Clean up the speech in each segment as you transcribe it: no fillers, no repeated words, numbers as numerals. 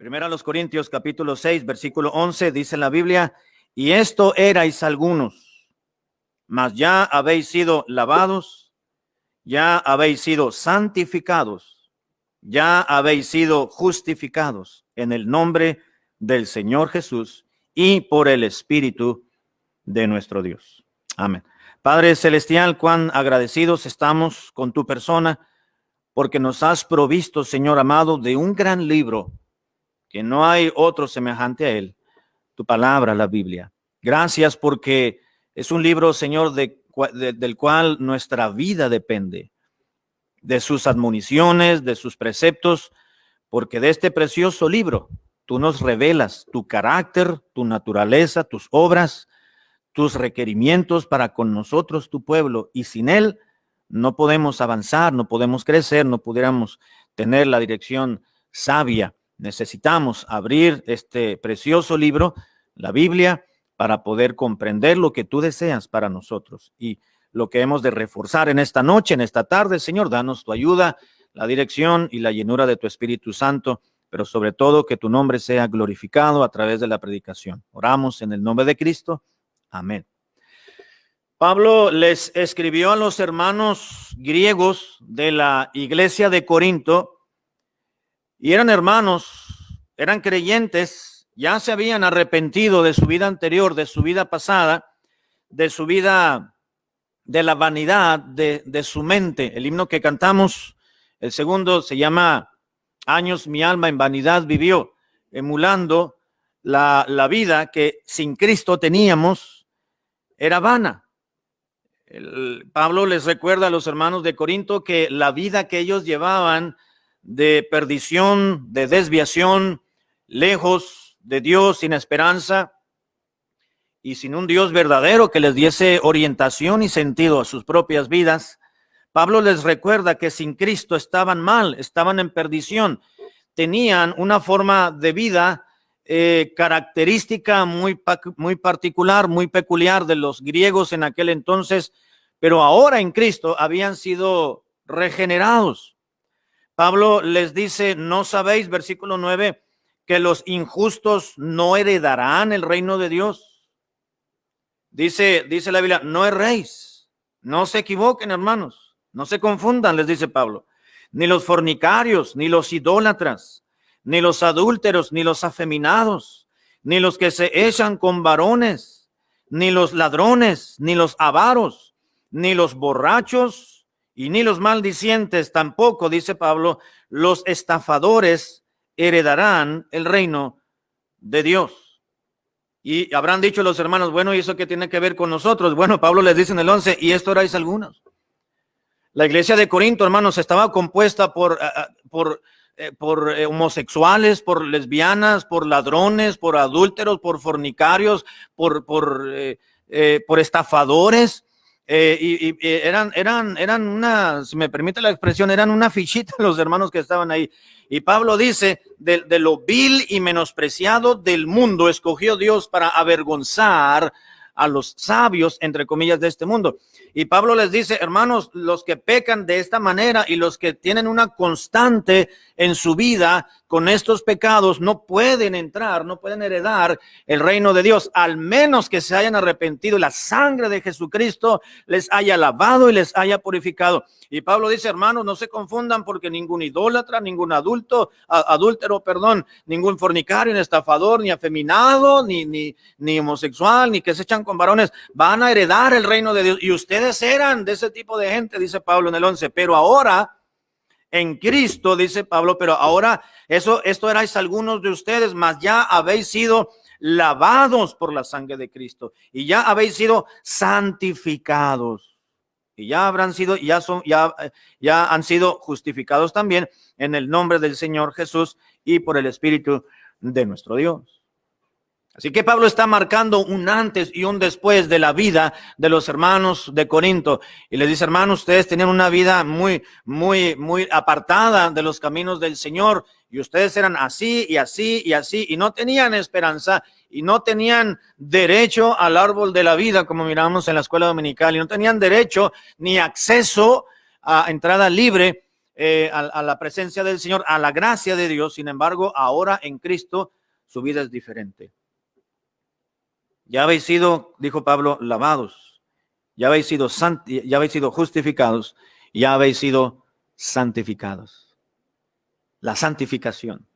Primera a los Corintios capítulo 6, versículo 11, dice la Biblia: y esto erais algunos, mas ya habéis sido lavados, ya habéis sido santificados, ya habéis sido justificados en el nombre del Señor Jesús y por el Espíritu de nuestro Dios. Amén. Padre celestial, cuán agradecidos estamos con tu persona, porque nos has provisto, Señor amado, de un gran libro que no hay otro semejante a él, tu palabra, la Biblia. Gracias porque es un libro, Señor, del cual nuestra vida depende, de sus admoniciones, de sus preceptos, porque de este precioso libro tú nos revelas tu carácter, tu naturaleza, tus obras, tus requerimientos para con nosotros, tu pueblo, y sin él no podemos avanzar, no podemos crecer, no pudiéramos tener la dirección sabia. Necesitamos abrir este precioso libro, la Biblia, para poder comprender lo que tú deseas para nosotros y lo que hemos de reforzar en esta noche, en esta tarde. Señor, danos tu ayuda, la dirección y la llenura de tu Espíritu Santo, pero sobre todo que tu nombre sea glorificado a través de la predicación. Oramos en el nombre de Cristo. Amén. Pablo les escribió a los hermanos griegos de la iglesia de Corinto, y eran hermanos, eran creyentes, ya se habían arrepentido de su vida anterior, de su vida pasada, de su vida, de la vanidad de su mente. El himno que cantamos, el segundo, se llama Años mi alma en vanidad vivió, emulando la vida que sin Cristo teníamos, era vana. Pablo les recuerda a los hermanos de Corinto que la vida que ellos llevaban de perdición, de desviación, lejos de Dios, sin esperanza y sin un Dios verdadero que les diese orientación y sentido a sus propias vidas. Pablo les recuerda que sin Cristo estaban mal, estaban en perdición, tenían una forma de vida característica muy particular, muy peculiar de los griegos en aquel entonces, pero ahora en Cristo habían sido regenerados. Pablo les dice: ¿no sabéis, versículo 9, que los injustos no heredarán el reino de Dios? Dice la Biblia: no erréis, no se equivoquen, hermanos, no se confundan, les dice Pablo, ni los fornicarios, ni los idólatras, ni los adúlteros, ni los afeminados, ni los que se echan con varones, ni los ladrones, ni los avaros, ni los borrachos, y ni los maldicientes, tampoco, dice Pablo, los estafadores heredarán el reino de Dios. Y habrán dicho los hermanos: bueno, ¿y eso qué tiene que ver con nosotros? Bueno, Pablo les dice en el 11, y esto erais algunos. La iglesia de Corinto, hermanos, estaba compuesta por homosexuales, por lesbianas, por ladrones, por adúlteros, por fornicarios, por estafadores. Eran una, si me permite la expresión, eran una fichita los hermanos que estaban ahí. Y Pablo dice: de lo vil y menospreciado del mundo escogió Dios para avergonzar a los sabios, entre comillas, de este mundo. Y Pablo les dice: hermanos, los que pecan de esta manera y los que tienen una constante en su vida con estos pecados no pueden entrar, no pueden heredar el reino de Dios, al menos que se hayan arrepentido y la sangre de Jesucristo les haya lavado y les haya purificado. Y Pablo dice: hermanos, no se confundan, porque ningún idólatra, ningún adúltero, ningún fornicario, ni estafador, ni afeminado, ni homosexual, ni que se echan con varones van a heredar el reino de Dios. Y ustedes eran de ese tipo de gente, dice Pablo en el 11, pero ahora en Cristo, dice Pablo, pero ahora esto erais algunos de ustedes, mas ya habéis sido lavados por la sangre de Cristo y ya habéis sido santificados y ya han sido justificados también en el nombre del Señor Jesús y por el Espíritu de nuestro Dios. Así que Pablo está marcando un antes y un después de la vida de los hermanos de Corinto. Y les dice: hermanos, ustedes tenían una vida muy apartada de los caminos del Señor. Y ustedes eran así y así y así. Y no tenían esperanza y no tenían derecho al árbol de la vida, como miramos en la escuela dominical. Y no tenían derecho ni acceso a entrada libre a la presencia del Señor, a la gracia de Dios. Sin embargo, ahora en Cristo su vida es diferente. Ya habéis sido, dijo Pablo, lavados, ya habéis sido justificados, ya habéis sido santificados. La santificación.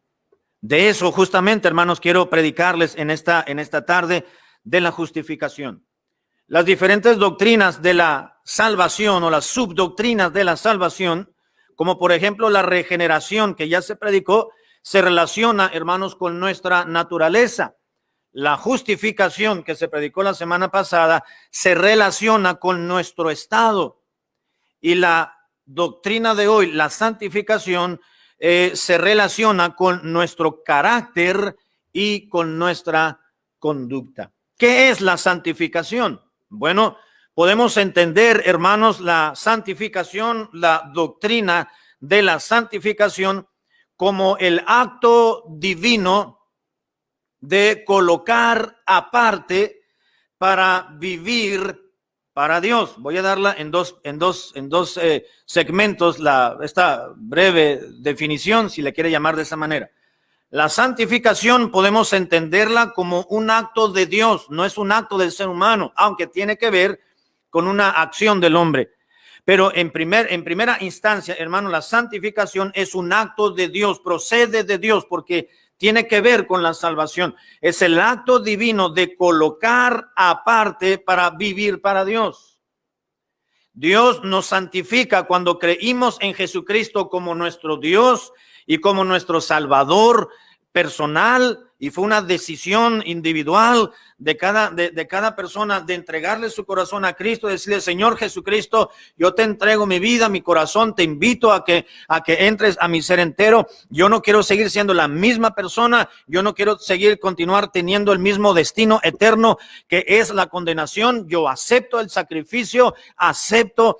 De eso justamente, hermanos, quiero predicarles en esta tarde, de la justificación. Las diferentes doctrinas de la salvación o las subdoctrinas de la salvación, como por ejemplo la regeneración que ya se predicó, se relaciona, hermanos, con nuestra naturaleza. La justificación que se predicó la semana pasada se relaciona con nuestro estado. Y la doctrina de hoy, la santificación, se relaciona con nuestro carácter y con nuestra conducta. ¿Qué es la santificación? Bueno, podemos entender, hermanos, la santificación, la doctrina de la santificación como el acto divino de colocar aparte para vivir para Dios. Voy a darla en dos segmentos, esta breve definición, si le quiere llamar de esa manera. La santificación podemos entenderla como un acto de Dios, no es un acto del ser humano, aunque tiene que ver con una acción del hombre. Pero en primera instancia, hermano, la santificación es un acto de Dios, procede de Dios, porque tiene que ver con la salvación. Es el acto divino de colocar aparte para vivir para Dios. Dios nos santifica cuando creímos en Jesucristo como nuestro Dios y como nuestro Salvador personal, y fue una decisión individual de cada persona de entregarle su corazón a Cristo, decirle: Señor Jesucristo, yo te entrego mi vida, mi corazón, te invito a que entres a mi ser entero. Yo no quiero seguir siendo la misma persona, yo no quiero continuar teniendo el mismo destino eterno que es la condenación. Yo acepto el sacrificio, acepto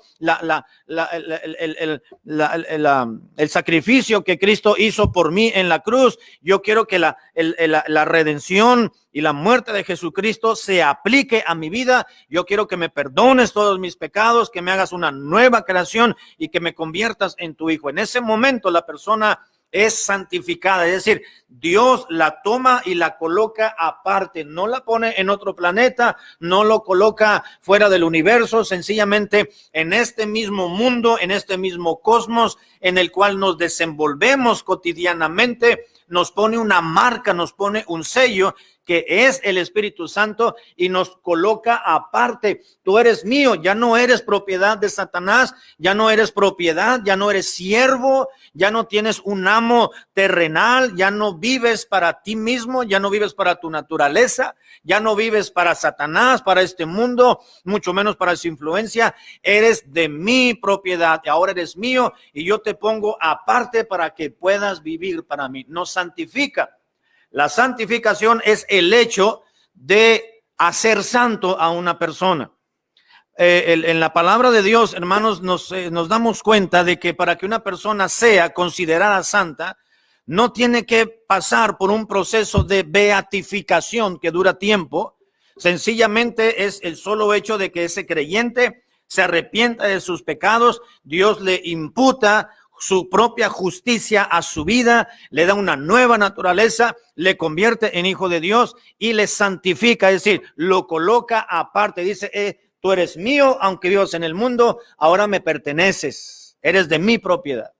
el sacrificio que Cristo hizo por mí en la cruz. Yo quiero que la redención y la muerte de Jesucristo se aplique a mi vida. Yo quiero que me perdones todos mis pecados, que me hagas una nueva creación y que me conviertas en tu hijo. En ese momento la persona es santificada, es decir, Dios la toma y la coloca aparte, no la pone en otro planeta, no lo coloca fuera del universo, sencillamente en este mismo mundo, en este mismo cosmos en el cual nos desenvolvemos cotidianamente, nos pone una marca, nos pone un sello que es el Espíritu Santo y nos coloca aparte. Tú eres mío, ya no eres propiedad de Satanás, ya no eres propiedad, ya no eres siervo, ya no tienes un amo terrenal, ya no vives para ti mismo, ya no vives para tu naturaleza, ya no vives para Satanás, para este mundo, mucho menos para su influencia. Eres de mi propiedad y ahora eres mío y yo te pongo aparte para que puedas vivir para mí. Nos santifica. La santificación es el hecho de hacer santo a una persona. En la palabra de Dios, hermanos, nos damos cuenta de que para que una persona sea considerada santa, no tiene que pasar por un proceso de beatificación que dura tiempo. Sencillamente es el solo hecho de que ese creyente se arrepienta de sus pecados, Dios le imputa su propia justicia a su vida, le da una nueva naturaleza, le convierte en hijo de Dios y le santifica, es decir, lo coloca aparte. Dice: tú eres mío, aunque vivas en el mundo, ahora me perteneces, eres de mi propiedad.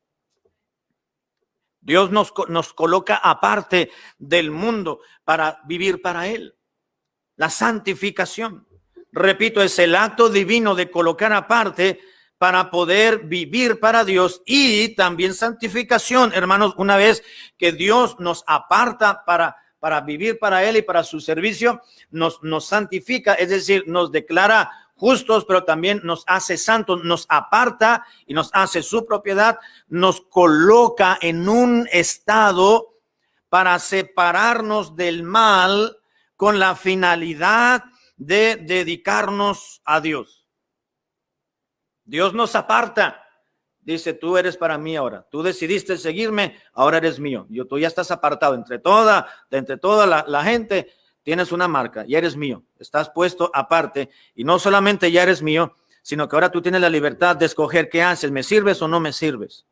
Dios nos coloca aparte del mundo para vivir para Él. La santificación, repito, es el acto divino de colocar aparte para poder vivir para Dios. Y también santificación, hermanos, una vez que Dios nos aparta para vivir para Él y para su servicio, nos santifica, es decir, nos declara justos, pero también nos hace santos, nos aparta y nos hace su propiedad, nos coloca en un estado para separarnos del mal con la finalidad de dedicarnos a Dios. Dios nos aparta, dice: tú eres para mí ahora, tú decidiste seguirme, ahora eres mío. Tú ya estás apartado entre toda la gente, tienes una marca, ya eres mío, estás puesto aparte, y no solamente ya eres mío, sino que ahora tú tienes la libertad de escoger qué haces, me sirves o no me sirves.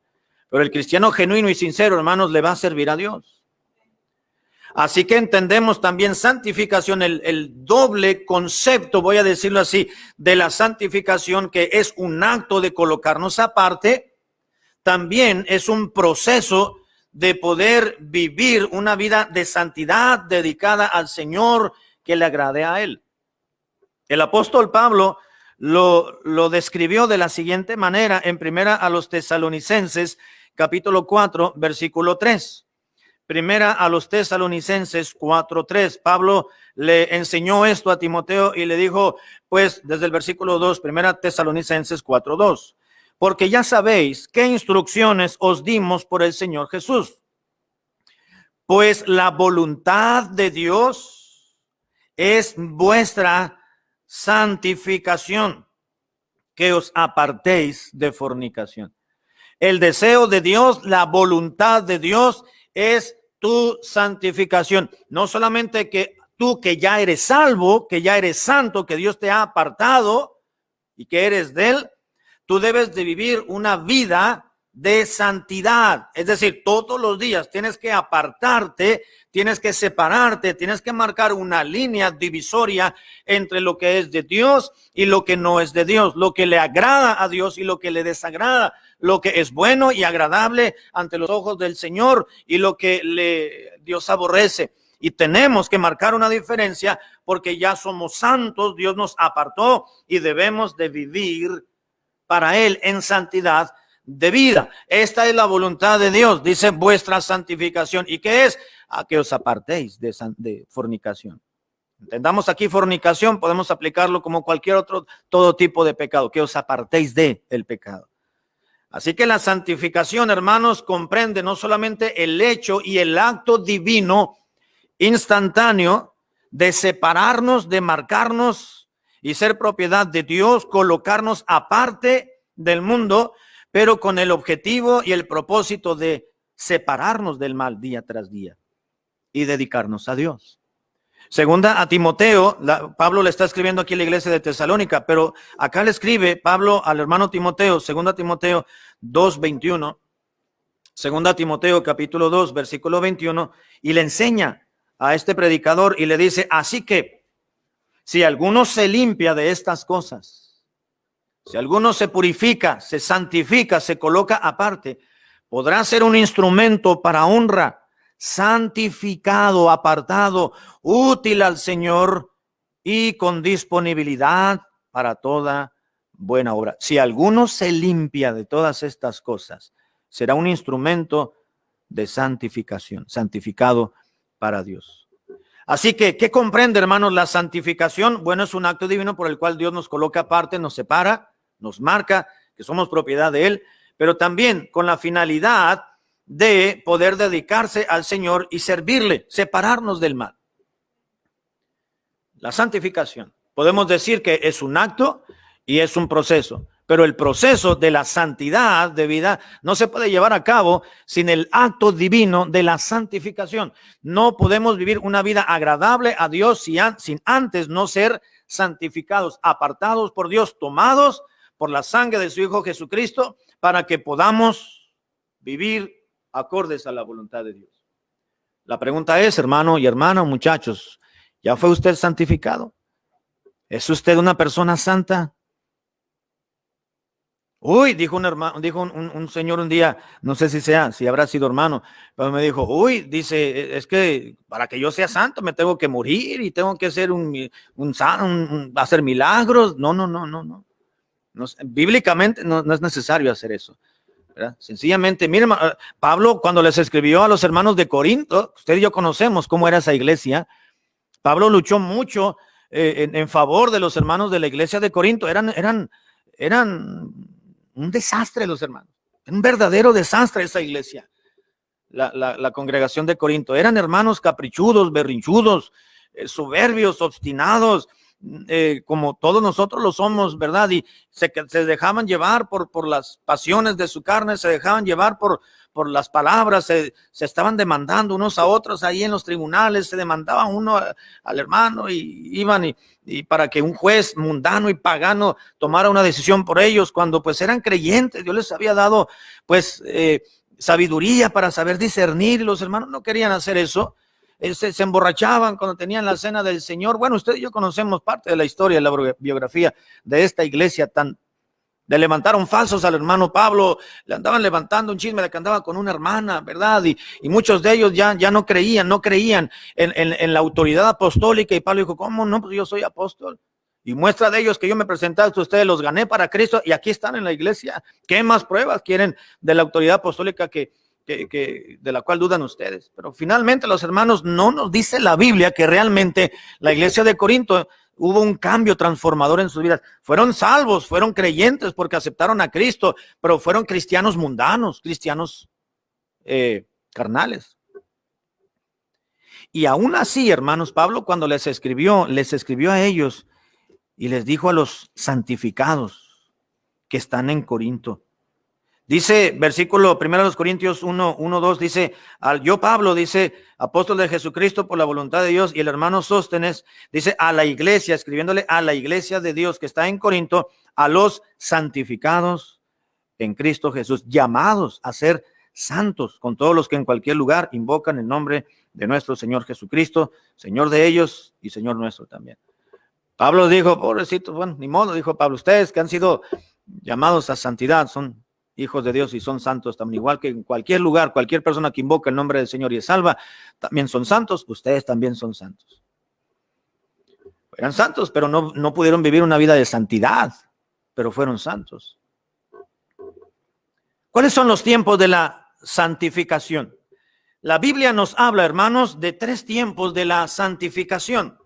Pero el cristiano genuino y sincero, hermanos, le va a servir a Dios. Así que entendemos también santificación, el doble concepto, voy a decirlo así, de la santificación, que es un acto de colocarnos aparte. También es un proceso de poder vivir una vida de santidad dedicada al Señor, que le agrade a Él. El apóstol Pablo lo describió de la siguiente manera en primera a los Tesalonicenses, capítulo 4, versículo 3. Primera a los Tesalonicenses 4:3. Pablo le enseñó esto a Timoteo y le dijo, pues, desde el versículo 2, primera Tesalonicenses 4:2. Porque ya sabéis qué instrucciones os dimos por el Señor Jesús. Pues la voluntad de Dios es vuestra santificación, que os apartéis de fornicación. El deseo de Dios, la voluntad de Dios es tu santificación. No solamente que tú, que ya eres salvo, que ya eres santo, que Dios te ha apartado y que eres de Él, tú debes de vivir una vida de santidad. Es decir, todos los días tienes que apartarte, tienes que separarte, tienes que marcar una línea divisoria entre lo que es de Dios y lo que no es de Dios, lo que le agrada a Dios y lo que le desagrada, lo que es bueno y agradable ante los ojos del Señor y lo que Dios aborrece. Y tenemos que marcar una diferencia porque ya somos santos, Dios nos apartó y debemos de vivir para Él en santidad de vida. Esta es la voluntad de Dios, dice vuestra santificación. ¿Y qué es? A que os apartéis de fornicación. Entendamos aquí fornicación, podemos aplicarlo como cualquier otro, todo tipo de pecado, que os apartéis de el pecado. Así que la santificación, hermanos, comprende no solamente el hecho y el acto divino instantáneo de separarnos, de marcarnos y ser propiedad de Dios, colocarnos aparte del mundo, pero con el objetivo y el propósito de separarnos del mal día tras día y dedicarnos a Dios. Segunda a Timoteo, Pablo le está escribiendo aquí a la iglesia de Tesalónica, pero acá le escribe Pablo al hermano Timoteo, segunda Timoteo 2:21, segunda Timoteo capítulo 2, versículo 21, y le enseña a este predicador y le dice, así que si alguno se limpia de estas cosas, si alguno se purifica, se santifica, se coloca aparte, podrá ser un instrumento para honra, santificado, apartado, útil al Señor y con disponibilidad para toda buena obra. Si alguno se limpia de todas estas cosas, será un instrumento de santificación, santificado para Dios. Así que, ¿qué comprende, hermanos, la santificación? Bueno, es un acto divino por el cual Dios nos coloca aparte, nos separa, nos marca que somos propiedad de Él, pero también con la finalidad de poder dedicarse al Señor y servirle, separarnos del mal. La santificación, podemos decir que es un acto y es un proceso, pero el proceso de la santidad de vida no se puede llevar a cabo sin el acto divino de la santificación. No podemos vivir una vida agradable a Dios sin antes no ser santificados, apartados por Dios, tomados por la sangre de su Hijo Jesucristo, para que podamos vivir acordes a la voluntad de Dios. La pregunta es, hermano y hermana, muchachos, ¿ya fue usted santificado? ¿Es usted una persona santa? Uy, dijo un hermano, dijo un señor un día, no sé si habrá sido hermano, pero me dijo, uy, dice, es que para que yo sea santo me tengo que morir y tengo que ser hacer milagros. No, bíblicamente no es necesario hacer eso, ¿verdad? Sencillamente, miren, Pablo cuando les escribió a los hermanos de Corinto, usted y yo conocemos cómo era esa iglesia. Pablo luchó mucho en favor de los hermanos de la iglesia de Corinto. Eran un desastre los hermanos, un verdadero desastre esa iglesia, la congregación de Corinto. Eran hermanos caprichudos, berrinchudos, soberbios, obstinados, como todos nosotros lo somos, ¿verdad? Y se dejaban llevar por las pasiones de su carne, se dejaban llevar por las palabras, se estaban demandando unos a otros ahí en los tribunales, se demandaban uno al hermano y iban y para que un juez mundano y pagano tomara una decisión por ellos, cuando pues eran creyentes. Dios les había dado pues sabiduría para saber discernir. Los hermanos no querían hacer eso. Se emborrachaban cuando tenían la cena del Señor. Bueno, usted y yo conocemos parte de la historia, de la biografía de esta iglesia le levantaron falsos al hermano Pablo, le andaban levantando un chisme de que andaba con una hermana, ¿verdad? Y muchos de ellos ya no creían en la autoridad apostólica. Y Pablo dijo, ¿cómo no? Pues yo soy apóstol. Y muestra de ellos que yo me presenté a ustedes, los gané para Cristo y aquí están en la iglesia. ¿Qué más pruebas quieren de la autoridad apostólica de la cual dudan ustedes? Pero finalmente, los hermanos, no nos dice la Biblia que realmente la iglesia de Corinto hubo un cambio transformador en sus vidas. Fueron salvos, fueron creyentes porque aceptaron a Cristo, pero fueron cristianos mundanos, cristianos carnales. Y aún así, hermanos, Pablo cuando les escribió a ellos y les dijo a los santificados que están en Corinto. Dice, versículo 1 Corintios 1:2, dice, yo Pablo, dice, apóstol de Jesucristo por la voluntad de Dios, y el hermano Sóstenes, dice, a la iglesia, escribiéndole a la iglesia de Dios que está en Corinto, a los santificados en Cristo Jesús, llamados a ser santos, con todos los que en cualquier lugar invocan el nombre de nuestro Señor Jesucristo, Señor de ellos y Señor nuestro también. Pablo dijo, pobrecitos, bueno, ni modo, dijo Pablo, ustedes que han sido llamados a santidad son hijos de Dios y son santos también, igual que en cualquier lugar, cualquier persona que invoca el nombre del Señor y es salva, también son santos, ustedes también son santos. Eran santos, pero no pudieron vivir una vida de santidad, pero fueron santos. ¿Cuáles son los tiempos de la santificación? La Biblia nos habla, hermanos, de 3 tiempos de la santificación.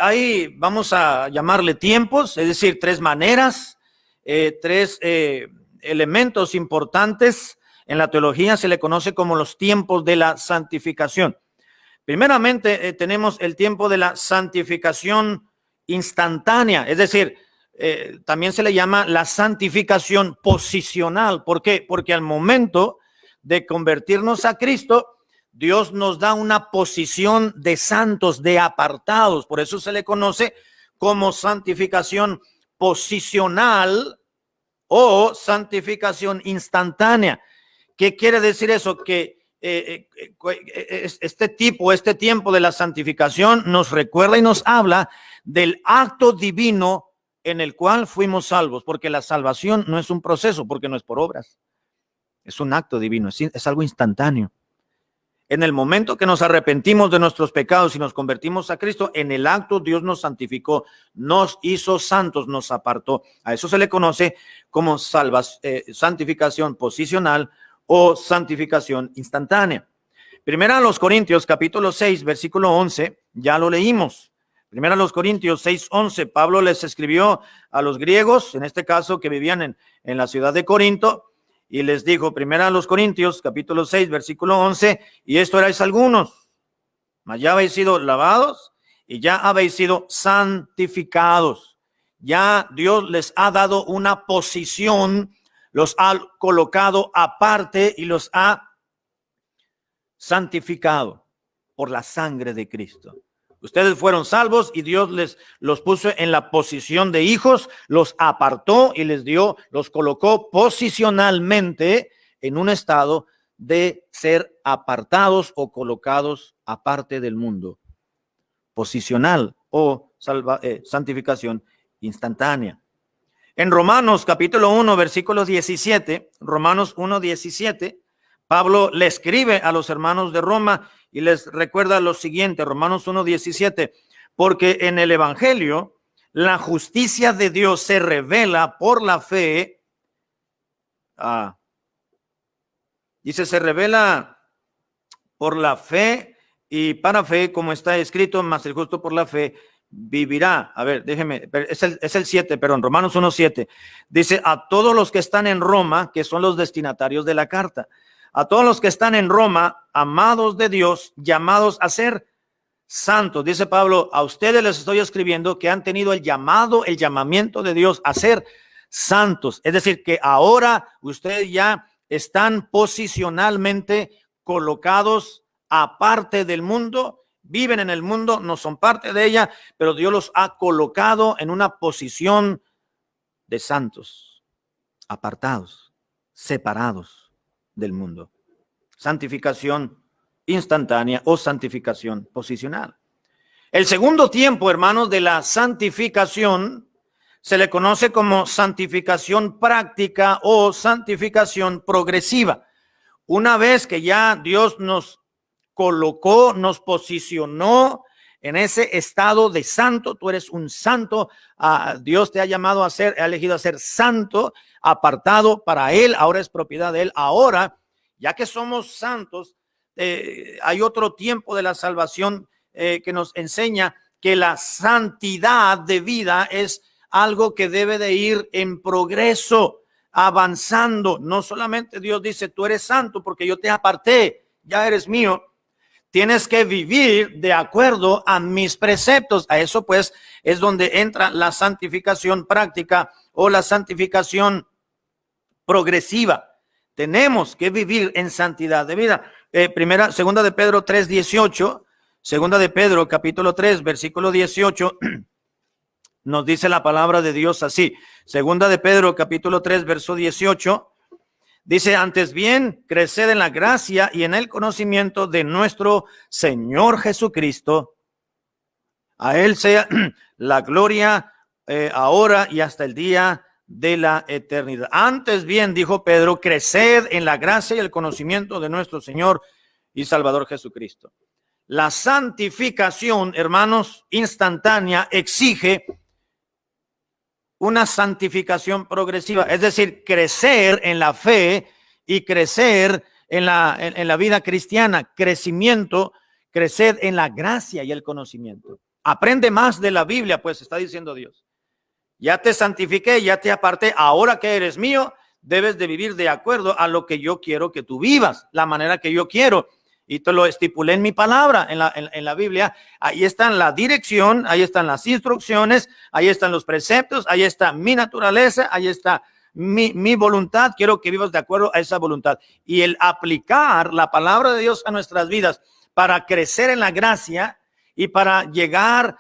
Ahí vamos a llamarle tiempos, es decir, 3 maneras, 3 elementos importantes. En la teología se le conoce como los tiempos de la santificación. Primeramente tenemos el tiempo de la santificación instantánea, es decir, también se le llama la santificación posicional. ¿Por qué? Porque al momento de convertirnos a Cristo, Dios nos da una posición de santos, de apartados. Por eso se le conoce como santificación posicional o santificación instantánea. ¿Qué quiere decir eso? Que este tiempo de la santificación nos recuerda y nos habla del acto divino en el cual fuimos salvos, porque la salvación no es un proceso, porque no es por obras, es un acto divino, es algo instantáneo. En el momento que nos arrepentimos de nuestros pecados y nos convertimos a Cristo, en el acto Dios nos santificó, nos hizo santos, nos apartó. A eso se le conoce como santificación posicional o santificación instantánea. Primera a los Corintios, capítulo 6, versículo 11, ya lo leímos. Primera a los Corintios 6:11, Pablo les escribió a los griegos, en este caso que vivían en la ciudad de Corinto, y les dijo, primera a los Corintios, capítulo 6, versículo 11, y esto erais algunos, mas ya habéis sido lavados y ya habéis sido santificados. Ya Dios les ha dado una posición, los ha colocado aparte y los ha santificado por la sangre de Cristo. Ustedes fueron salvos y Dios los puso en la posición de hijos, los apartó y los colocó posicionalmente en un estado de ser apartados o colocados aparte del mundo. Posicional o santificación instantánea. En Romanos capítulo 1, versículo 17, Romanos 1:17, Pablo le escribe a los hermanos de Roma y les recuerda lo siguiente, Romanos 1:17, porque en el evangelio la justicia de Dios se revela por la fe. Dice, se revela por la fe y para fe, como está escrito, mas el justo por la fe vivirá. A ver, déjeme, es el 7, perdón, Romanos 1:7. Dice, a todos los que están en Roma, que son los destinatarios de la carta, a todos los que están en Roma, amados de Dios, llamados a ser santos. Dice Pablo, a ustedes les estoy escribiendo que han tenido el llamamiento de Dios a ser santos. Es decir, que ahora ustedes ya están posicionalmente colocados aparte del mundo, viven en el mundo, no son parte de ella, pero Dios los ha colocado en una posición de santos, apartados, separados. del mundo. Santificación instantánea o santificación posicional. El segundo tiempo, hermanos, de la santificación se le conoce como santificación práctica o santificación progresiva. Una vez que ya Dios nos colocó, nos posicionó en ese estado de santo, tú eres un santo, Dios te ha llamado a ser, ha elegido a ser santo, apartado para Él, ahora es propiedad de Él. Ahora, ya que somos santos, hay otro tiempo de la salvación que nos enseña que la santidad de vida es algo que debe de ir en progreso, avanzando. No solamente Dios dice, tú eres santo porque yo te aparté, ya eres mío. Tienes que vivir de acuerdo a mis preceptos. A eso pues es donde entra la santificación práctica o la santificación progresiva. Tenemos que vivir en santidad de vida. Segunda de Pedro 3:18, segunda de Pedro capítulo 3, versículo 18, nos dice la palabra de Dios así. Segunda de Pedro capítulo 3, verso 18. Dice, antes bien, creced en la gracia y en el conocimiento de nuestro Señor Jesucristo. A Él sea la gloria ahora y hasta el día de la eternidad. Antes bien, dijo Pedro, creced en la gracia y el conocimiento de nuestro Señor y Salvador Jesucristo. La santificación, hermanos, instantánea exige una santificación progresiva, es decir, crecer en la fe y crecer en la vida cristiana, crecimiento, crecer en la gracia y el conocimiento. Aprende más de la Biblia, pues está diciendo Dios. Ya te santifiqué, ya te aparté, ahora que eres mío, debes de vivir de acuerdo a lo que yo quiero que tú vivas, la manera que yo quiero. Y te lo estipulé en mi palabra, en la Biblia. Ahí está la dirección, ahí están las instrucciones, ahí están los preceptos, ahí está mi naturaleza, ahí está mi voluntad. Quiero que vivas de acuerdo a esa voluntad. Y el aplicar la palabra de Dios a nuestras vidas para crecer en la gracia y para llegar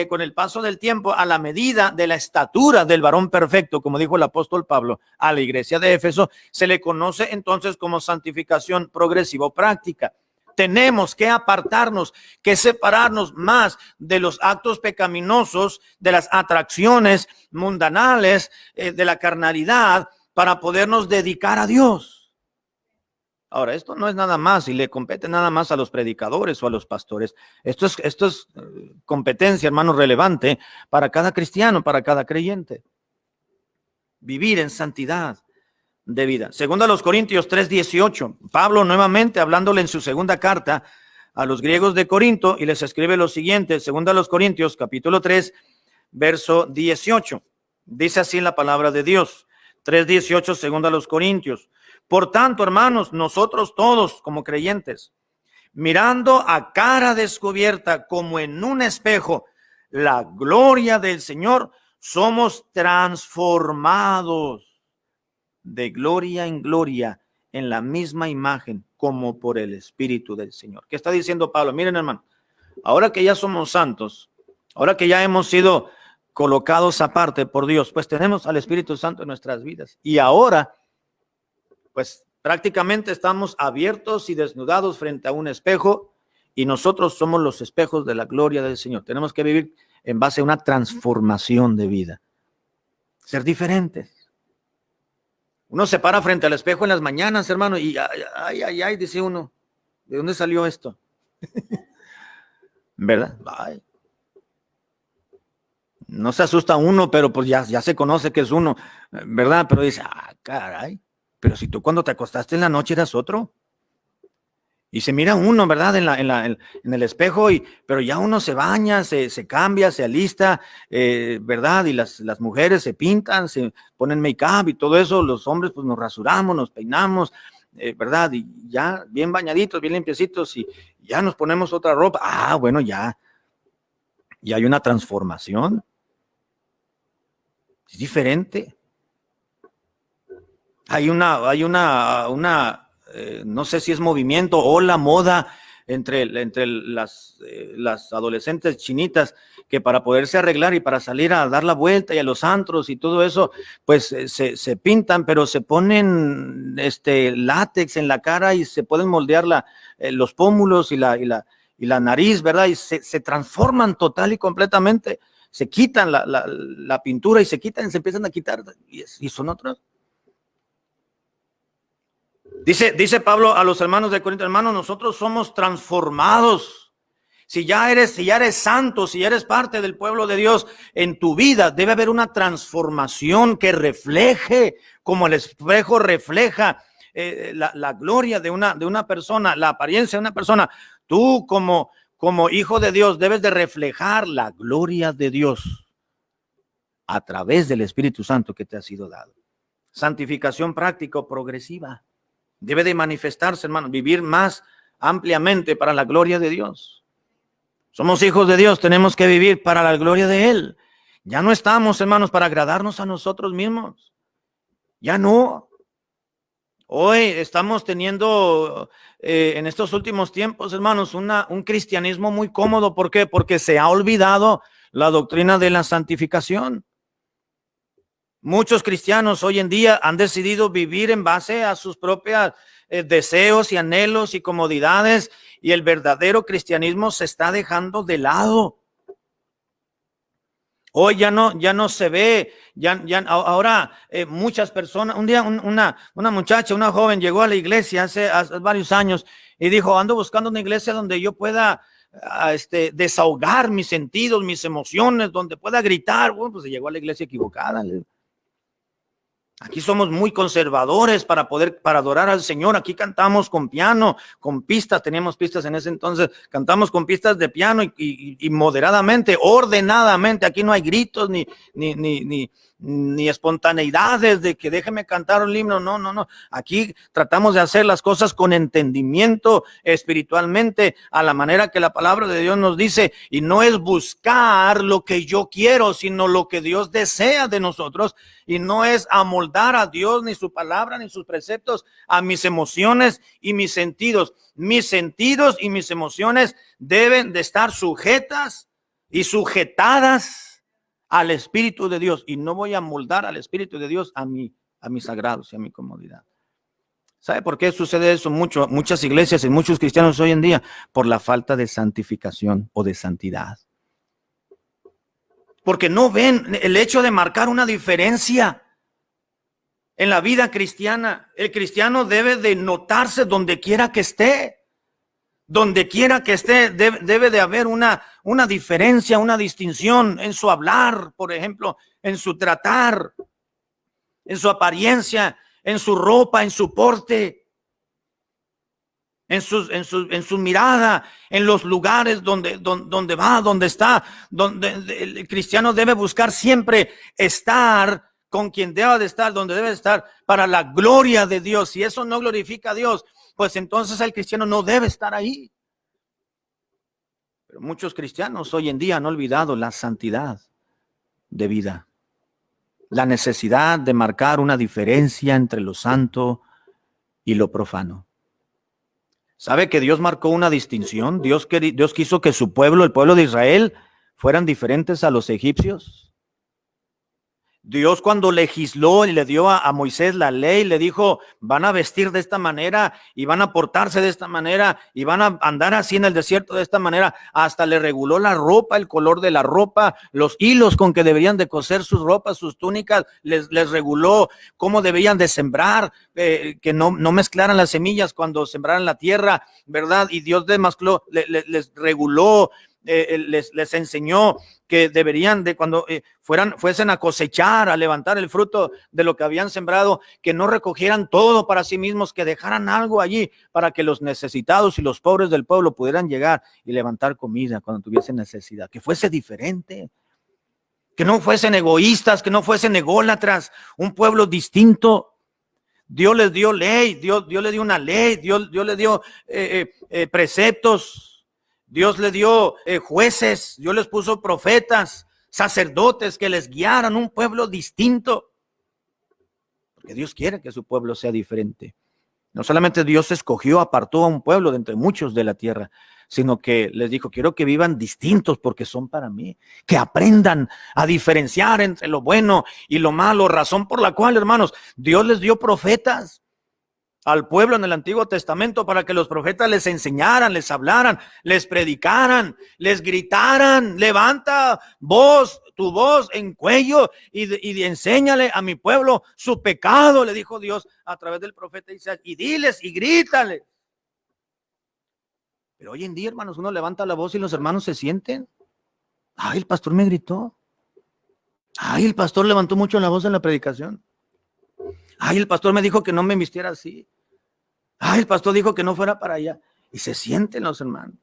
con el paso del tiempo a la medida de la estatura del varón perfecto, como dijo el apóstol Pablo a la iglesia de Éfeso, se le conoce entonces como santificación progresiva o práctica. Tenemos que apartarnos, que separarnos más de los actos pecaminosos, de las atracciones mundanales, de la carnalidad, para podernos dedicar a Dios. Ahora, esto no es nada más y le compete nada más a los predicadores o a los pastores. Esto es competencia, hermano, relevante para cada cristiano, para cada creyente. Vivir en santidad de vida. Segunda a los Corintios 3:18, Pablo nuevamente hablándole en su segunda carta a los griegos de Corinto y les escribe lo siguiente. Segunda a los Corintios capítulo 3 verso 18, dice así la palabra de Dios. 3:18, segunda a los Corintios. Por tanto, hermanos, nosotros todos como creyentes, mirando a cara descubierta como en un espejo la gloria del Señor, somos transformados de gloria en gloria en la misma imagen como por el Espíritu del Señor. ¿Qué está diciendo Pablo? Miren, hermano, ahora que ya somos santos, ahora que ya hemos sido colocados aparte por Dios, pues tenemos al Espíritu Santo en nuestras vidas. Y ahora, pues prácticamente estamos abiertos y desnudados frente a un espejo y nosotros somos los espejos de la gloria del Señor. Tenemos que vivir en base a una transformación de vida, ser diferentes. Uno se para frente al espejo en las mañanas, hermano, y ay, dice uno, ¿de dónde salió esto? ¿Verdad? Ay. No se asusta uno, pero pues ya se conoce que es uno, ¿verdad? Pero dice, caray, pero si tú cuando te acostaste en la noche eras otro. Y se mira uno, ¿verdad? En el espejo, pero ya uno se baña, se cambia, se alista, ¿verdad? Y las mujeres se pintan, se ponen make-up y todo eso. Los hombres pues nos rasuramos, nos peinamos, ¿verdad? Y ya bien bañaditos, bien limpiecitos y ya nos ponemos otra ropa. Bueno, ya hay una transformación. Es diferente. Hay una no sé si es movimiento o la moda entre las adolescentes chinitas, que para poderse arreglar y para salir a dar la vuelta y a los antros y todo eso, pues se pintan, pero se ponen látex en la cara y se pueden moldear los pómulos y la nariz, ¿verdad? Y se transforman total y completamente. Se quitan la pintura y se empiezan a quitar y son otros. Dice Pablo a los hermanos de Corinto: hermanos, nosotros somos transformados. Si ya eres santo, si ya eres parte del pueblo de Dios, en tu vida debe haber una transformación que refleje, como el espejo refleja la gloria de una persona, la apariencia de una persona. Tú como hijo de Dios debes de reflejar la gloria de Dios a través del Espíritu Santo que te ha sido dado. Santificación práctica o progresiva. Debe de manifestarse, hermano, vivir más ampliamente para la gloria de Dios. Somos hijos de Dios, tenemos que vivir para la gloria de Él. Ya no estamos, hermanos, para agradarnos a nosotros mismos. Ya no. Hoy estamos teniendo en estos últimos tiempos, hermanos, un cristianismo muy cómodo. ¿Por qué? Porque se ha olvidado la doctrina de la santificación. Muchos cristianos hoy en día han decidido vivir en base a sus propios deseos y anhelos y comodidades, y el verdadero cristianismo se está dejando de lado. Hoy ya no se ve, ahora muchas personas. Un día una muchacha, una joven llegó a la iglesia hace varios años y dijo: ando buscando una iglesia donde yo pueda desahogar mis sentidos, mis emociones, donde pueda gritar. Bueno, pues se llegó a la iglesia equivocada. Aquí somos muy conservadores para adorar al Señor. Aquí cantamos con piano, con pistas. Teníamos pistas en ese entonces. Cantamos con pistas de piano y moderadamente, ordenadamente. Aquí no hay gritos ni espontaneidades de que déjeme cantar un himno. No. Aquí tratamos de hacer las cosas con entendimiento espiritualmente, a la manera que la palabra de Dios nos dice. Y no es buscar lo que yo quiero, sino lo que Dios desea de nosotros. Y no es amoldar a Dios, ni su palabra, ni sus preceptos a mis emociones y mis sentidos. Mis sentidos y mis emociones deben de estar sujetas y sujetadas al Espíritu de Dios. Y no voy a moldar al Espíritu de Dios a mis agrados y a mi comodidad. ¿Sabe por qué sucede eso? Muchas iglesias y muchos cristianos hoy en día, por la falta de santificación o de santidad. Porque no ven el hecho de marcar una diferencia en la vida cristiana. El cristiano debe de notarse donde quiera que esté. Donde quiera que esté, debe de haber una diferencia, una distinción en su hablar, por ejemplo, en su tratar, en su apariencia, en su ropa, en su porte, en su mirada, en los lugares donde va, donde está, donde el cristiano debe buscar siempre estar con quien deba de estar, donde debe estar, para la gloria de Dios. Si eso no glorifica a Dios, pues entonces el cristiano no debe estar ahí. Pero muchos cristianos hoy en día han olvidado la santidad de vida, la necesidad de marcar una diferencia entre lo santo y lo profano. ¿Sabe que Dios marcó una distinción? Dios quiso que su pueblo, el pueblo de Israel, fueran diferentes a los egipcios. Dios, cuando legisló y le dio a Moisés la ley, le dijo: van a vestir de esta manera y van a portarse de esta manera y van a andar así en el desierto de esta manera. Hasta le reguló la ropa, el color de la ropa, los hilos con que deberían de coser sus ropas, sus túnicas. Les reguló cómo debían de sembrar, que no mezclaran las semillas cuando sembraran la tierra, ¿verdad? Y Dios les reguló, les enseñó que deberían de, cuando fuesen a cosechar, a levantar el fruto de lo que habían sembrado, que no recogieran todo para sí mismos, que dejaran algo allí para que los necesitados y los pobres del pueblo pudieran llegar y levantar comida cuando tuviesen necesidad. Que fuese diferente, que no fuesen egoístas, que no fuesen ególatras, un pueblo distinto. Dios les dio ley, Dios le dio una ley, Dios le dio preceptos. Dios le dio jueces, Dios les puso profetas, sacerdotes que les guiaran, un pueblo distinto. Porque Dios quiere que su pueblo sea diferente. No solamente Dios escogió, apartó a un pueblo de entre muchos de la tierra, sino que les dijo, quiero que vivan distintos porque son para mí, que aprendan a diferenciar entre lo bueno y lo malo, razón por la cual, hermanos, Dios les dio profetas al pueblo en el Antiguo Testamento para que los profetas les enseñaran, les hablaran, les predicaran, les gritaran, levanta tu voz en cuello y enséñale a mi pueblo su pecado, le dijo Dios a través del profeta Isaías, y diles y grítales. Pero hoy en día, hermanos, uno levanta la voz y los hermanos se sienten. Ay, el pastor me gritó. Ay, el pastor levantó mucho la voz en la predicación. Ay, el pastor me dijo que no me vistiera así. Ay, el pastor dijo que no fuera para allá. Y se sienten los hermanos.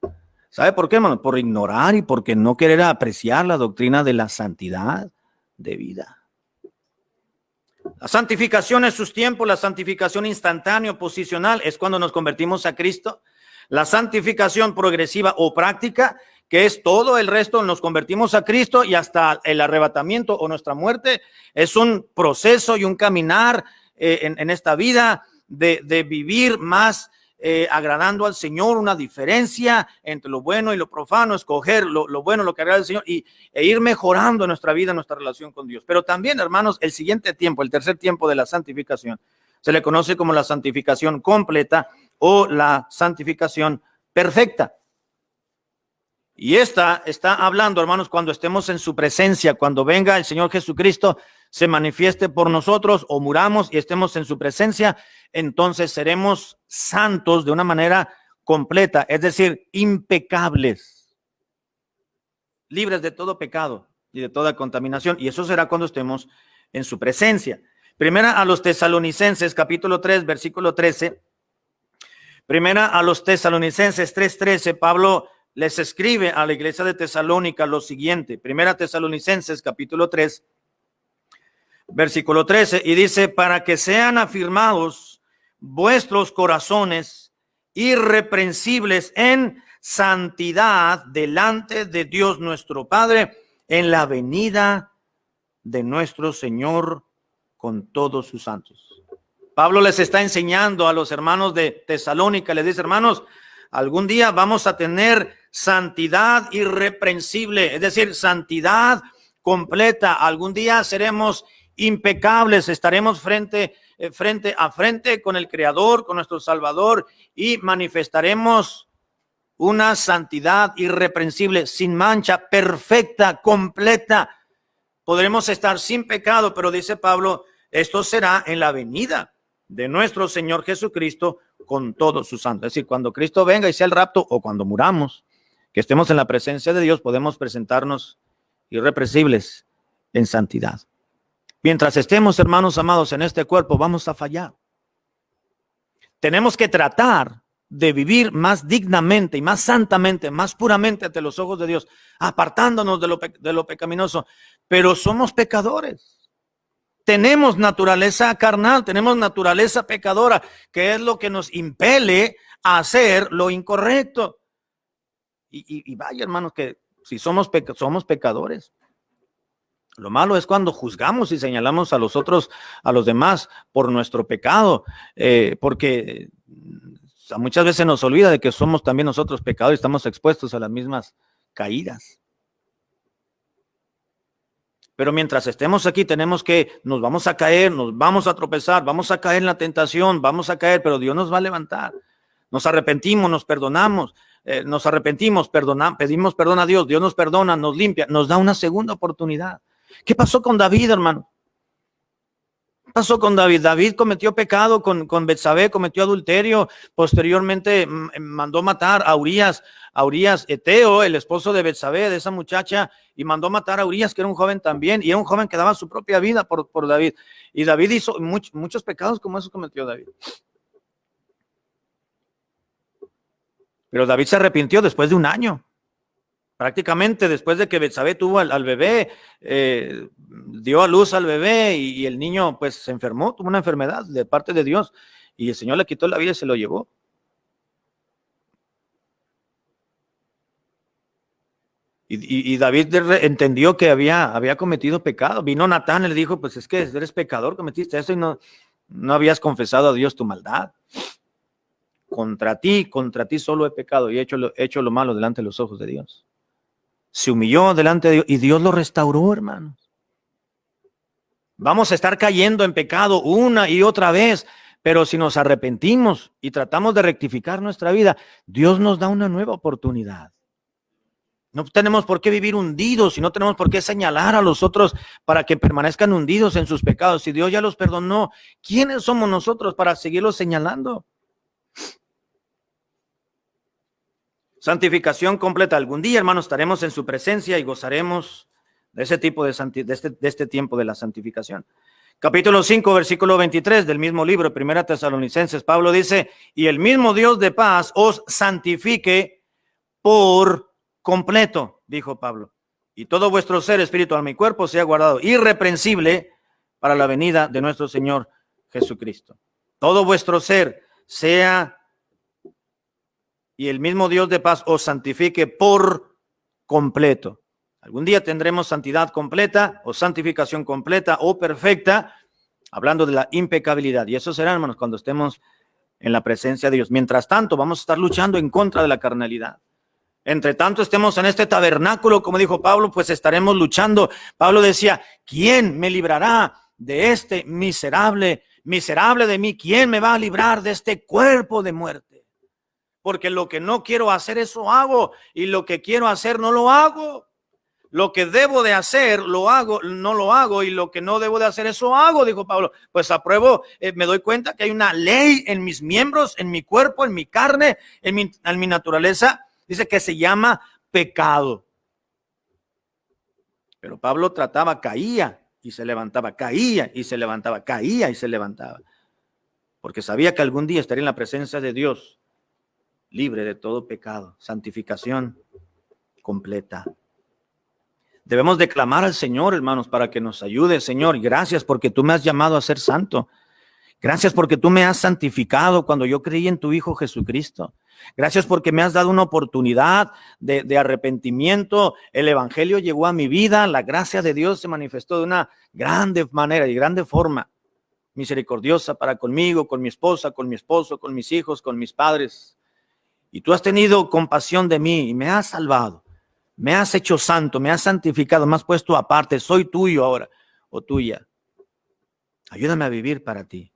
¿Sabe por qué, hermano? Por ignorar y porque no querer apreciar la doctrina de la santidad de vida. La santificación en sus tiempos, la santificación instantánea o posicional es cuando nos convertimos a Cristo. La santificación progresiva o práctica, que es todo el resto, nos convertimos a Cristo y hasta el arrebatamiento o nuestra muerte, es un proceso y un caminar en esta vida de vivir más agradando al Señor, una diferencia entre lo bueno y lo profano, escoger lo bueno, lo que agrada al Señor e ir mejorando nuestra vida, nuestra relación con Dios. Pero también, hermanos, el siguiente tiempo, el tercer tiempo de la santificación, se le conoce como la santificación completa o la santificación perfecta. Y esta está hablando, hermanos, cuando estemos en su presencia, cuando venga el Señor Jesucristo, se manifieste por nosotros o muramos y estemos en su presencia, entonces seremos santos de una manera completa, es decir, impecables, libres de todo pecado y de toda contaminación. Y eso será cuando estemos en su presencia. Primera a los Tesalonicenses, capítulo 3, versículo 13. Primera a los Tesalonicenses 3:13, Pablo les escribe a la iglesia de Tesalónica lo siguiente. Primera Tesalonicenses, capítulo 3, versículo 13, y dice, para que sean afirmados vuestros corazones irreprensibles en santidad delante de Dios nuestro Padre en la venida de nuestro Señor con todos sus santos. Pablo les está enseñando a los hermanos de Tesalónica, les dice, hermanos, algún día vamos a tener santidad irreprensible, es decir, santidad completa. Algún día seremos impecables, estaremos frente a frente con el Creador, con nuestro Salvador, y manifestaremos una santidad irreprensible, sin mancha, perfecta, completa. Podremos estar sin pecado, pero dice Pablo, esto será en la venida de nuestro Señor Jesucristo con todos sus santos. Es decir, cuando Cristo venga y sea el rapto, o cuando muramos, que estemos en la presencia de Dios, podemos presentarnos irreprensibles en santidad. Mientras estemos, hermanos amados, en este cuerpo, vamos a fallar. Tenemos que tratar de vivir más dignamente y más santamente, más puramente ante los ojos de Dios, apartándonos de lo pecaminoso, pero somos pecadores. Tenemos naturaleza carnal, tenemos naturaleza pecadora, que es lo que nos impele a hacer lo incorrecto. Y vaya, hermanos, que si somos pecadores. Lo malo es cuando juzgamos y señalamos a los otros, a los demás, por nuestro pecado, porque muchas veces nos olvida de que somos también nosotros pecadores y estamos expuestos a las mismas caídas. Pero mientras estemos aquí nos vamos a caer, nos vamos a tropezar, vamos a caer en la tentación, vamos a caer, pero Dios nos va a levantar. Nos arrepentimos, nos perdonamos, pedimos perdón a Dios, Dios nos perdona, nos limpia, nos da una segunda oportunidad. ¿Qué pasó con David, hermano? ¿Qué pasó con David? David cometió pecado con Betsabé, cometió adulterio, posteriormente mandó matar a Urías Eteo, el esposo de Betsabé, de esa muchacha, y mandó matar a Urías, que era un joven también, y era un joven que daba su propia vida por David. Y David hizo muchos pecados como esos cometió David. Pero David se arrepintió después de un año. Prácticamente después de que Betsabé tuvo al bebé, dio a luz al bebé y el niño pues se enfermó, tuvo una enfermedad de parte de Dios y el Señor le quitó la vida y se lo llevó. Y David entendió que había cometido pecado. Vino Natán y le dijo, pues es que eres pecador, cometiste eso y no habías confesado a Dios tu maldad. contra ti solo he pecado y he hecho lo malo delante de los ojos de Dios. Se humilló delante de Dios y Dios lo restauró, hermanos. Vamos a estar cayendo en pecado una y otra vez, pero si nos arrepentimos y tratamos de rectificar nuestra vida, Dios nos da una nueva oportunidad. No tenemos por qué vivir hundidos y no tenemos por qué señalar a los otros para que permanezcan hundidos en sus pecados. Si Dios ya los perdonó, ¿quiénes somos nosotros para seguirlos señalando? Santificación completa. Algún día, hermanos, estaremos en su presencia y gozaremos de ese tipo de este tiempo de la santificación. Capítulo 5, versículo 23 del mismo libro, Primera Tesalonicenses, Pablo dice, y el mismo Dios de paz os santifique por completo, dijo Pablo, y todo vuestro ser, espíritu, alma y cuerpo sea guardado irreprensible para la venida de nuestro Señor Jesucristo. Todo vuestro ser sea, y el mismo Dios de paz os santifique por completo. Algún día tendremos santidad completa o santificación completa o perfecta, hablando de la impecabilidad. Y eso será, hermanos, cuando estemos en la presencia de Dios. Mientras tanto, vamos a estar luchando en contra de la carnalidad. Entre tanto estemos en este tabernáculo, como dijo Pablo, pues estaremos luchando. Pablo decía, ¿quién me librará de este miserable de mí? ¿Quién me va a librar de este cuerpo de muerte? Porque lo que no quiero hacer, eso hago, y lo que quiero hacer, no lo hago. Lo que debo de hacer, lo hago, no lo hago, y lo que no debo de hacer, eso hago, dijo Pablo. Pues apruebo, me doy cuenta que hay una ley en mis miembros, en mi cuerpo, en mi carne, en mi naturaleza, dice que se llama pecado. Pero Pablo trataba, caía y se levantaba, caía y se levantaba, caía y se levantaba. Porque sabía que algún día estaría en la presencia de Dios, libre de todo pecado, santificación completa. Debemos de clamar al Señor, hermanos, para que nos ayude. Señor, gracias porque tú me has llamado a ser santo. Gracias porque tú me has santificado cuando yo creí en tu Hijo Jesucristo. Gracias porque me has dado una oportunidad de arrepentimiento. El evangelio llegó a mi vida. La gracia de Dios se manifestó de una grande manera y grande forma. Misericordiosa para conmigo, con mi esposa, con mi esposo, con mis hijos, con mis padres. Y tú has tenido compasión de mí y me has salvado. Me has hecho santo, me has santificado, me has puesto aparte. Soy tuyo ahora o tuya. Ayúdame a vivir para ti.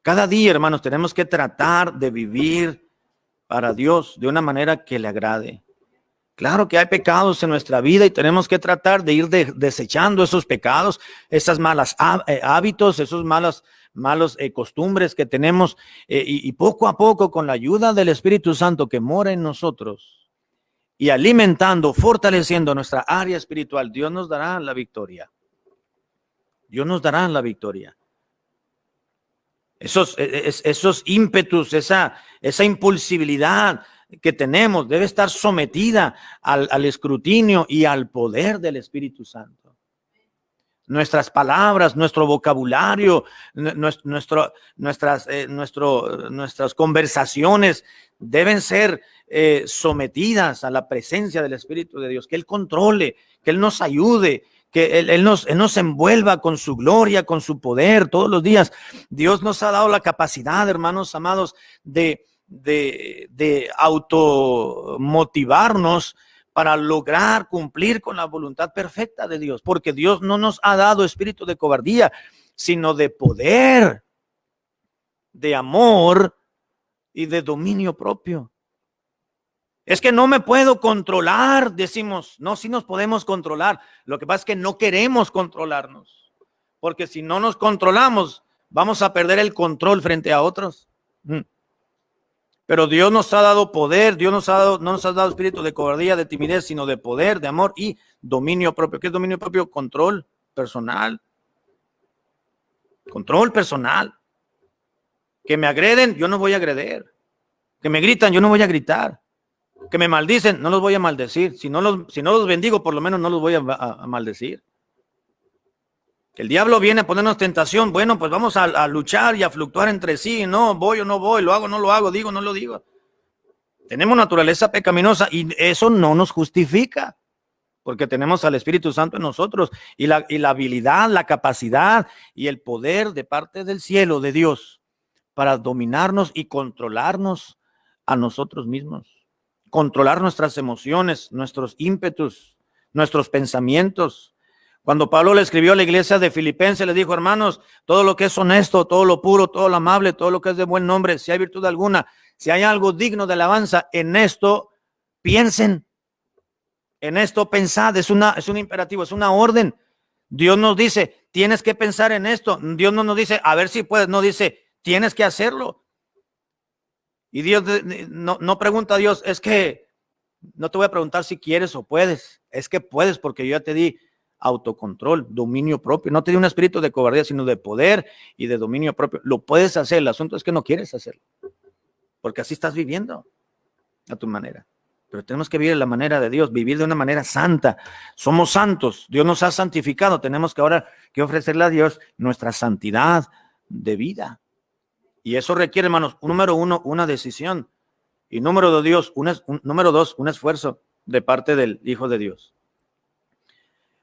Cada día, hermanos, tenemos que tratar de vivir para Dios de una manera que le agrade. Claro que hay pecados en nuestra vida y tenemos que tratar de ir desechando esos pecados, esas malas hábitos, esos malos costumbres que tenemos y poco a poco, con la ayuda del Espíritu Santo que mora en nosotros y alimentando, fortaleciendo nuestra área espiritual, Dios nos dará la victoria. Dios nos dará la victoria. Esos ímpetus, esa impulsividad que tenemos debe estar sometida al escrutinio y al poder del Espíritu Santo. Nuestras palabras, nuestro vocabulario, nuestras conversaciones deben ser sometidas a la presencia del Espíritu de Dios, que Él controle, que Él nos ayude, que Él nos envuelva con su gloria, con su poder todos los días. Dios nos ha dado la capacidad, hermanos amados, de automotivarnos para lograr cumplir con la voluntad perfecta de Dios, porque Dios no nos ha dado espíritu de cobardía, sino de poder, de amor y de dominio propio. Es que no me puedo controlar, decimos. No, sí nos podemos controlar. Lo que pasa es que no queremos controlarnos, porque si no nos controlamos, vamos a perder el control frente a otros. Pero Dios nos ha dado poder, no nos ha dado espíritu de cobardía, de timidez, sino de poder, de amor y dominio propio. ¿Qué es dominio propio? Control personal. Control personal. Que me agreden, yo no voy a agredir. Que me gritan, yo no voy a gritar. Que me maldicen, no los voy a maldecir. Si no los bendigo, por lo menos no los voy a maldecir. Que el diablo viene a ponernos tentación. Bueno, pues vamos a luchar y a fluctuar entre sí. No, voy o no voy, lo hago o no lo hago, digo o no lo digo. Tenemos naturaleza pecaminosa y eso no nos justifica, porque tenemos al Espíritu Santo en nosotros y la habilidad, la capacidad y el poder de parte del cielo de Dios para dominarnos y controlarnos a nosotros mismos, controlar nuestras emociones, nuestros ímpetus, nuestros pensamientos. Cuando Pablo le escribió a la iglesia de Filipenses, le dijo: hermanos, todo lo que es honesto, todo lo puro, todo lo amable, todo lo que es de buen nombre, si hay virtud alguna, si hay algo digno de alabanza, en esto piensen, en esto pensad. Es un imperativo, es una orden. Dios nos dice, tienes que pensar en esto. Dios no nos dice, a ver si puedes, no dice, tienes que hacerlo. Y Dios no pregunta a Dios, es que no te voy a preguntar si quieres o puedes, es que puedes, porque yo ya te di autocontrol, dominio propio. No te di un espíritu de cobardía, sino de poder y de dominio propio. Lo puedes hacer, el asunto es que no quieres hacerlo, porque así estás viviendo a tu manera. Pero tenemos que vivir de la manera de Dios, vivir de una manera santa. Somos santos, Dios nos ha santificado, tenemos que ahora que ofrecerle a Dios nuestra santidad de vida. Y eso requiere, hermanos, número uno, una decisión. Y número dos, un esfuerzo de parte del Hijo de Dios.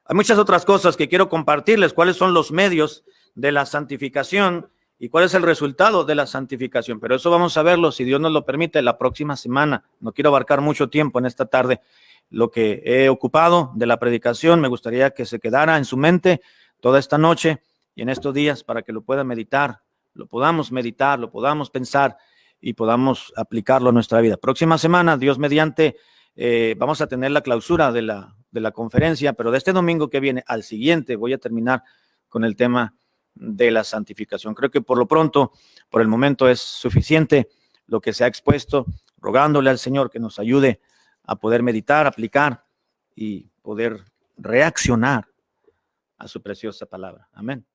Hay muchas otras cosas que quiero compartirles, cuáles son los medios de la santificación y cuál es el resultado de la santificación. Pero eso vamos a verlo, si Dios nos lo permite, la próxima semana. No quiero abarcar mucho tiempo en esta tarde. Lo que he ocupado de la predicación, me gustaría que se quedara en su mente toda esta noche y en estos días para que lo pueda meditar, lo podamos meditar, lo podamos pensar y podamos aplicarlo a nuestra vida. Próxima semana, Dios mediante, vamos a tener la clausura de la conferencia, pero de este domingo que viene al siguiente voy a terminar con el tema de la santificación. Creo que por lo pronto, por el momento, es suficiente lo que se ha expuesto, rogándole al Señor que nos ayude a poder meditar, aplicar y poder reaccionar a su preciosa palabra. Amén.